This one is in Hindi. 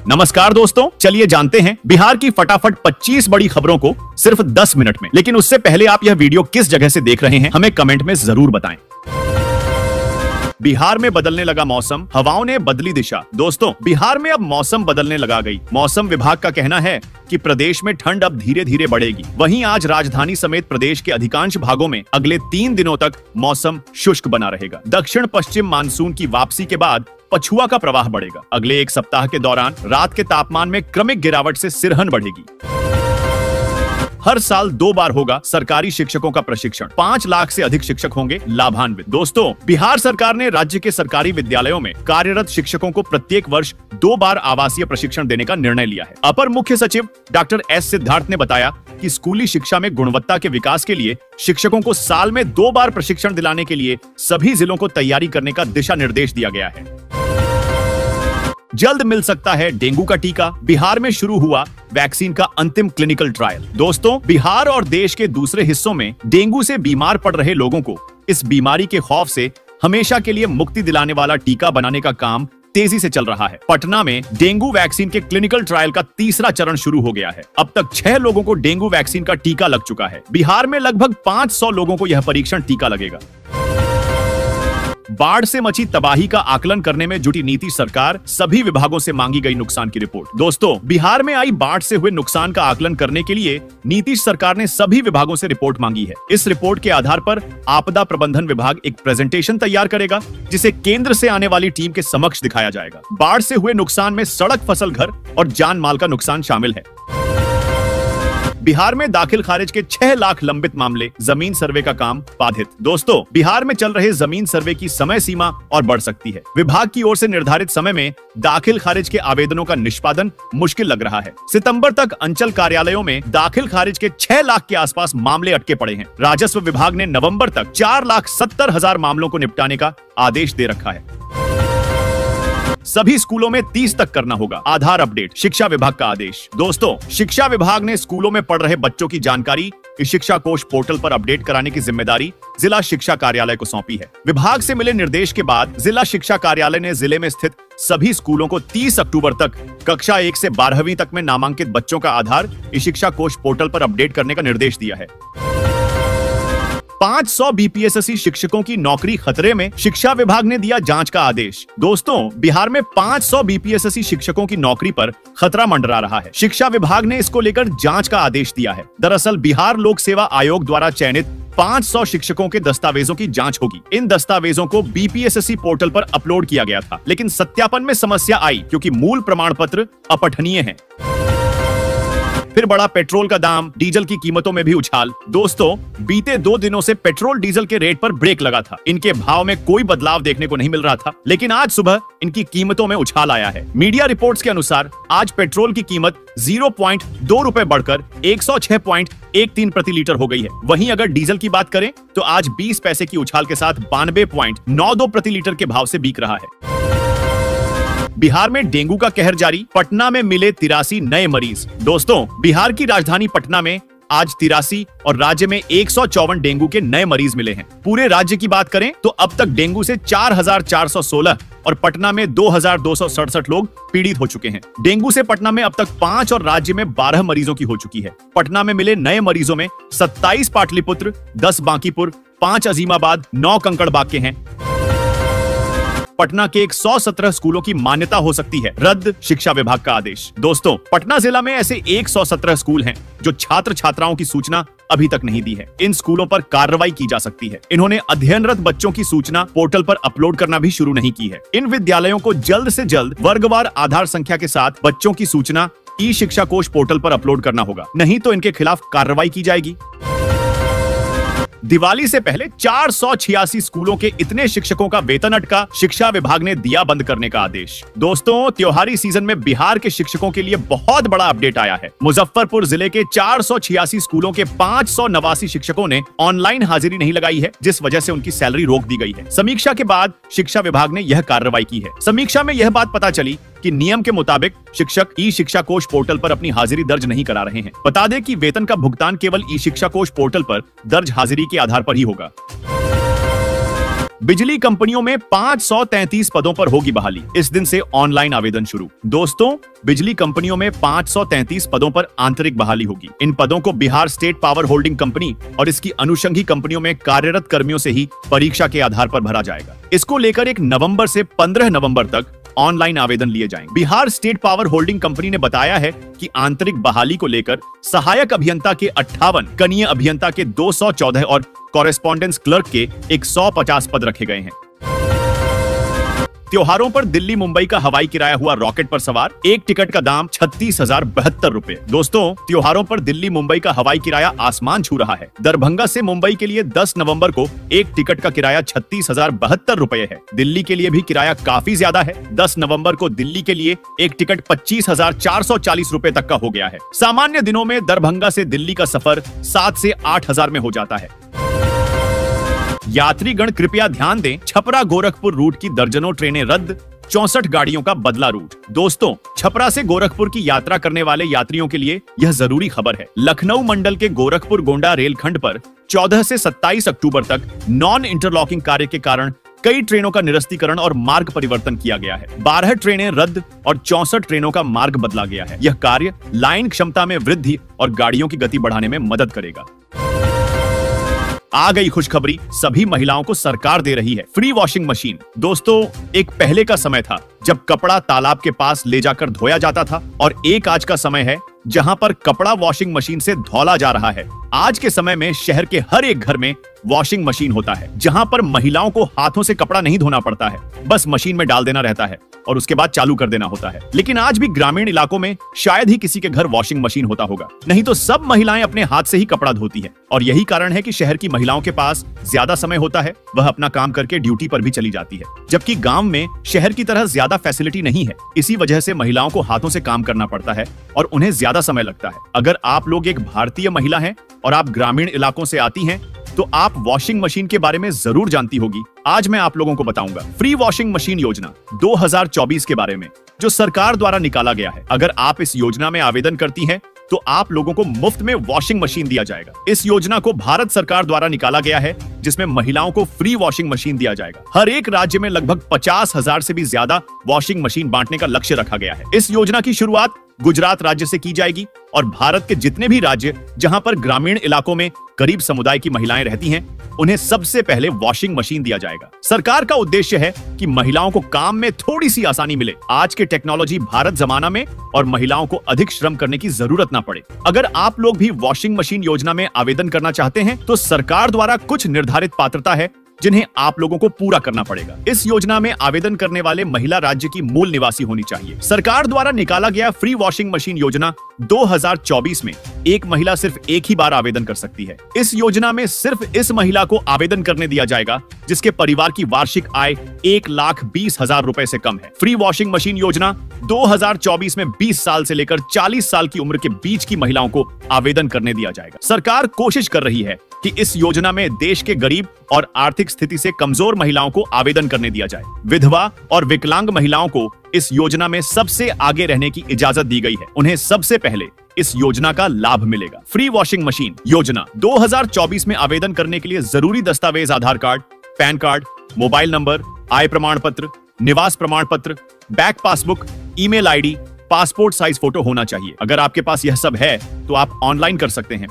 नमस्कार दोस्तों, चलिए जानते हैं बिहार की फटाफट 25 बड़ी खबरों को सिर्फ 10 मिनट में। लेकिन उससे पहले आप यह वीडियो किस जगह से देख रहे हैं हमें कमेंट में जरूर बताएं। बिहार में बदलने लगा मौसम, हवाओं ने बदली दिशा। दोस्तों, बिहार में अब मौसम बदलने लगा गई। मौसम विभाग का कहना है कि प्रदेश में ठंड अब धीरे धीरे बढ़ेगी। वहीं आज राजधानी समेत प्रदेश के अधिकांश भागों में अगले 3 दिनों तक मौसम शुष्क बना रहेगा। दक्षिण पश्चिम मानसून की वापसी के बाद पछुआ का प्रवाह बढ़ेगा। अगले एक सप्ताह के दौरान रात के तापमान में क्रमिक गिरावट से सिरहन बढ़ेगी। हर साल 2 बार होगा सरकारी शिक्षकों का प्रशिक्षण। 5 लाख से अधिक शिक्षक होंगे लाभान्वित। दोस्तों, बिहार सरकार ने राज्य के सरकारी विद्यालयों में कार्यरत शिक्षकों को प्रत्येक वर्ष 2 बार आवासीय प्रशिक्षण देने का निर्णय लिया है। अपर मुख्य सचिव डॉक्टर एस सिद्धार्थ ने बताया कि स्कूली शिक्षा में गुणवत्ता के विकास के लिए शिक्षकों को साल में 2 बार प्रशिक्षण दिलाने के लिए सभी जिलों को तैयारी करने का दिशा निर्देश दिया गया है। जल्द मिल सकता है डेंगू का टीका। बिहार में शुरू हुआ वैक्सीन का अंतिम क्लिनिकल ट्रायल। दोस्तों, बिहार और देश के दूसरे हिस्सों में डेंगू से बीमार पड़ रहे लोगों को इस बीमारी के खौफ से हमेशा के लिए मुक्ति दिलाने वाला टीका बनाने का काम तेजी से चल रहा है। पटना में डेंगू वैक्सीन के क्लिनिकल ट्रायल का तीसरा चरण शुरू हो गया है। अब तक 6 लोगों को डेंगू वैक्सीन का टीका लग चुका है। बिहार में लगभग 500 लोगों को यह परीक्षण टीका लगेगा। बाढ़ से मची तबाही का आकलन करने में जुटी नीतीश सरकार, सभी विभागों से मांगी गई नुकसान की रिपोर्ट। दोस्तों, बिहार में आई बाढ़ से हुए नुकसान का आकलन करने के लिए नीतीश सरकार ने सभी विभागों से रिपोर्ट मांगी है। इस रिपोर्ट के आधार पर आपदा प्रबंधन विभाग एक प्रेजेंटेशन तैयार करेगा, जिसे केंद्र से आने वाली टीम के समक्ष दिखाया जाएगा। बाढ़ से हुए नुकसान में सड़क, फसल, घर और जान माल का नुकसान शामिल है। बिहार में दाखिल खारिज के 6 लाख लंबित मामले, जमीन सर्वे का काम बाधित। दोस्तों, बिहार में चल रहे जमीन सर्वे की समय सीमा और बढ़ सकती है। विभाग की ओर से निर्धारित समय में दाखिल खारिज के आवेदनों का निष्पादन मुश्किल लग रहा है। सितंबर तक अंचल कार्यालयों में दाखिल खारिज के 6 लाख के आसपास मामले अटके पड़े हैं। राजस्व विभाग ने नवंबर तक 4,70,000 मामलों को निपटाने का आदेश दे रखा है। सभी स्कूलों में 30 तक करना होगा आधार अपडेट, शिक्षा विभाग का आदेश। दोस्तों, शिक्षा विभाग ने स्कूलों में पढ़ रहे बच्चों की जानकारी शिक्षा कोष पोर्टल पर अपडेट कराने की जिम्मेदारी जिला शिक्षा कार्यालय को सौंपी है। विभाग से मिले निर्देश के बाद जिला शिक्षा कार्यालय ने जिले में स्थित सभी स्कूलों को 30 अक्टूबर तक कक्षा 1 से 12वीं तक में नामांकित बच्चों का आधार शिक्षा कोष पोर्टल पर अपडेट करने का निर्देश दिया है। 500 बीपीएससी शिक्षकों की नौकरी खतरे में, शिक्षा विभाग ने दिया जांच का आदेश। दोस्तों, बिहार में 500 बीपीएससी शिक्षकों की नौकरी पर खतरा मंडरा रहा है। शिक्षा विभाग ने इसको लेकर जांच का आदेश दिया है। दरअसल बिहार लोक सेवा आयोग द्वारा चयनित 500 शिक्षकों के दस्तावेजों की जांच होगी। इन दस्तावेजों को बीपीएससी पोर्टल पर अपलोड किया गया था, लेकिन सत्यापन में समस्या आई क्योंकि मूल प्रमाण पत्र अपठनीय हैं। फिर बढ़ा पेट्रोल का दाम, डीजल की कीमतों में भी उछाल। दोस्तों, बीते 2 दिनों से पेट्रोल डीजल के रेट पर ब्रेक लगा था। इनके भाव में कोई बदलाव देखने को नहीं मिल रहा था, लेकिन आज सुबह इनकी कीमतों में उछाल आया है। मीडिया रिपोर्ट्स के अनुसार आज पेट्रोल की कीमत 0.2 रुपए बढ़कर 106.13 प्रति लीटर हो गई है। वहीं अगर डीजल की बात करें तो आज 20 पैसे की उछाल के साथ 92.92 प्रति लीटर के भाव से बिक रहा है। बिहार में डेंगू का कहर जारी, पटना में मिले 83 नए मरीज। दोस्तों, बिहार की राजधानी पटना में आज 83 और राज्य में 154 डेंगू के नए मरीज मिले हैं। पूरे राज्य की बात करें तो अब तक डेंगू से 4,416 और पटना में 2,267 लोग पीड़ित हो चुके हैं। डेंगू से पटना में अब तक 5 और राज्य में 12 मरीजों की हो चुकी है। पटना में मिले नए मरीजों में 27 पाटलिपुत्र, 10 बांकीपुर, 5 अजीमाबाद, 9 कंकड़बाग के हैं। पटना के 117 स्कूलों की मान्यता हो सकती है रद्द, शिक्षा विभाग का आदेश। दोस्तों, पटना जिला में ऐसे 117 स्कूल हैं जो छात्र छात्राओं की सूचना अभी तक नहीं दी है। इन स्कूलों पर कार्रवाई की जा सकती है। इन्होंने अध्ययनरत बच्चों की सूचना पोर्टल पर अपलोड करना भी शुरू नहीं की है। इन विद्यालयों को जल्द से जल्द वर्गवार आधार संख्या के साथ बच्चों की सूचना ई शिक्षा कोष पोर्टल पर अपलोड करना होगा, नहीं तो इनके खिलाफ कार्रवाई की जाएगी। दिवाली से पहले 486 स्कूलों के इतने शिक्षकों का वेतन अटका, शिक्षा विभाग ने दिया बंद करने का आदेश। दोस्तों, त्योहारी सीजन में बिहार के शिक्षकों के लिए बहुत बड़ा अपडेट आया है। मुजफ्फरपुर जिले के 486 स्कूलों के 589 शिक्षकों ने ऑनलाइन हाजिरी नहीं लगाई है, जिस वजह से उनकी सैलरी रोक दी गई है। समीक्षा के बाद शिक्षा विभाग ने यह कार्रवाई की है। समीक्षा में यह बात पता चली कि नियम के मुताबिक शिक्षक ई शिक्षा कोष पोर्टल पर अपनी हाजिरी दर्ज नहीं करा रहे हैं। बता दें कि वेतन का भुगतान केवल ई शिक्षा कोष पोर्टल पर दर्ज हाजिरी के आधार पर ही होगा। बिजली कंपनियों में 533 पदों पर होगी बहाली। इस दिन से ऑनलाइन आवेदन शुरू। दोस्तों, बिजली कंपनियों में 533 पदों पर आंतरिक बहाली होगी। इन पदों को Bihar state power holding company और इसकी अनुषंगी कंपनियों में कार्यरत कर्मियों से ही परीक्षा के आधार पर भरा जाएगा। इसको लेकर 1 नवंबर से 15 नवंबर तक ऑनलाइन आवेदन लिए जाएंगे। Bihar state power holding company ने बताया है कि आंतरिक बहाली को लेकर सहायक अभियंता के 58, कनीय अभियंता के 214 और कॉरेस्पॉन्डेंस क्लर्क के 150 पद रखे गए हैं। त्योहारों पर दिल्ली मुंबई का हवाई किराया हुआ रॉकेट पर सवार। एक टिकट का दाम 36,072 रुपए। दोस्तों, त्योहारों पर दिल्ली मुंबई का हवाई किराया आसमान छू रहा है। दरभंगा से मुंबई के लिए 10 नवंबर को एक टिकट का किराया 36,072 रुपए है। दिल्ली के लिए भी किराया काफी ज्यादा है। 10 नवंबर को दिल्ली के लिए एक टिकट 25,440 रुपए तक का हो गया है। सामान्य दिनों में दरभंगा से दिल्ली का सफर 7 से 8,000 में हो जाता है। यात्रीगण कृपया ध्यान दें, छपरा गोरखपुर रूट की दर्जनों ट्रेनें रद्द, 64 गाड़ियों का बदला रूट। दोस्तों, छपरा से गोरखपुर की यात्रा करने वाले यात्रियों के लिए यह जरूरी खबर है। लखनऊ मंडल के गोरखपुर गोंडा रेलखंड पर 14 से 27 अक्टूबर तक नॉन इंटरलॉकिंग कार्य के कारण कई ट्रेनों का निरस्तीकरण और मार्ग परिवर्तन किया गया है। 12 ट्रेनें रद्द और 64 ट्रेनों का मार्ग बदला गया है। यह कार्य लाइन क्षमता में वृद्धि और गाड़ियों की गति बढ़ाने में मदद करेगा। आ गई खुशखबरी, सभी महिलाओं को सरकार दे रही है फ्री वॉशिंग मशीन। दोस्तों, एक पहले का समय था जब कपड़ा तालाब के पास ले जाकर धोया जाता था और एक आज का समय है जहां पर कपड़ा वॉशिंग मशीन से धौला जा रहा है। आज के समय में शहर के हर एक घर में वॉशिंग मशीन होता है, जहां पर महिलाओं को हाथों से कपड़ा नहीं धोना पड़ता है, बस मशीन में डाल देना रहता है और उसके बाद चालू कर देना होता है। लेकिन आज भी ग्रामीण इलाकों में शायद ही किसी के घर वॉशिंग मशीन होता होगा, नहीं तो सब महिलाएं अपने हाथ से ही कपड़ा धोती है। और यही कारण है कि शहर की महिलाओं के पास ज्यादा समय होता है, वह अपना काम करके ड्यूटी पर भी चली जाती है, जबकि गांव में शहर की तरह ज्यादा फैसिलिटी नहीं है। इसी वजह से महिलाओं को हाथों से काम करना पड़ता है और उन्हें ज्यादा समय लगता है। अगर आप लोग एक भारतीय महिला हैं और आप ग्रामीण इलाकों से आती हैं, तो आप वॉशिंग मशीन के बारे में जरूर जानती होगी। आज मैं आप लोगों को बताऊंगा फ्री वॉशिंग मशीन योजना 2024 के बारे में, जो सरकार द्वारा निकाला गया है। अगर आप इस योजना में आवेदन करती हैं, तो आप लोगों को मुफ्त में वॉशिंग मशीन दिया जाएगा। इस योजना को भारत सरकार द्वारा निकाला गया है, जिसमें महिलाओं को फ्री वॉशिंग मशीन दिया जाएगा। हर एक राज्य में लगभग 50,000 से भी ज्यादा वॉशिंग मशीन बांटने का लक्ष्य रखा गया है। इस योजना की शुरुआत गुजरात राज्य से की जाएगी और भारत के जितने भी राज्य जहां पर ग्रामीण इलाकों में गरीब समुदाय की महिलाएं रहती हैं, उन्हें सबसे पहले वॉशिंग मशीन दिया जाएगा। सरकार का उद्देश्य है कि महिलाओं को काम में थोड़ी सी आसानी मिले। आज के टेक्नोलॉजी भारत जमाना में और महिलाओं को अधिक श्रम करने की जरूरत ना पड़े। अगर आप लोग भी वॉशिंग मशीन योजना में आवेदन करना चाहते हैं, तो सरकार द्वारा कुछ निर्धारित पात्रता है जिन्हें आप लोगों को पूरा करना पड़ेगा। इस योजना में आवेदन करने वाले महिला राज्य की मूल निवासी होनी चाहिए। सरकार द्वारा निकाला गया फ्री वॉशिंग मशीन योजना 2024 में एक महिला सिर्फ एक ही बार आवेदन कर सकती है। इस योजना में सिर्फ इस महिला को आवेदन करने दिया जाएगा जिसके परिवार की वार्षिक आय 1,20,000 रुपए से कम है। फ्री वॉशिंग मशीन योजना 2024 में 20 साल से लेकर 40 साल की उम्र के बीच की महिलाओं को आवेदन करने दिया जाएगा। सरकार कोशिश कर रही है कि इस योजना में देश के गरीब और आर्थिक स्थिति से कमजोर महिलाओं को आवेदन करने दिया जाए। विधवा और विकलांग महिलाओं को इस योजना में सबसे आगे रहने की इजाजत दी गई है। उन्हें सबसे पहले इस योजना का लाभ मिलेगा। फ्री वॉशिंग मशीन योजना 2024 में आवेदन करने के लिए जरूरी दस्तावेज Aadhaar card, PAN card, mobile number, आय प्रमाण पत्र, निवास प्रमाण पत्र, bank passbook, email ID, passport size photo होना चाहिए। अगर आपके पास यह सब है तो आप ऑनलाइन कर सकते हैं।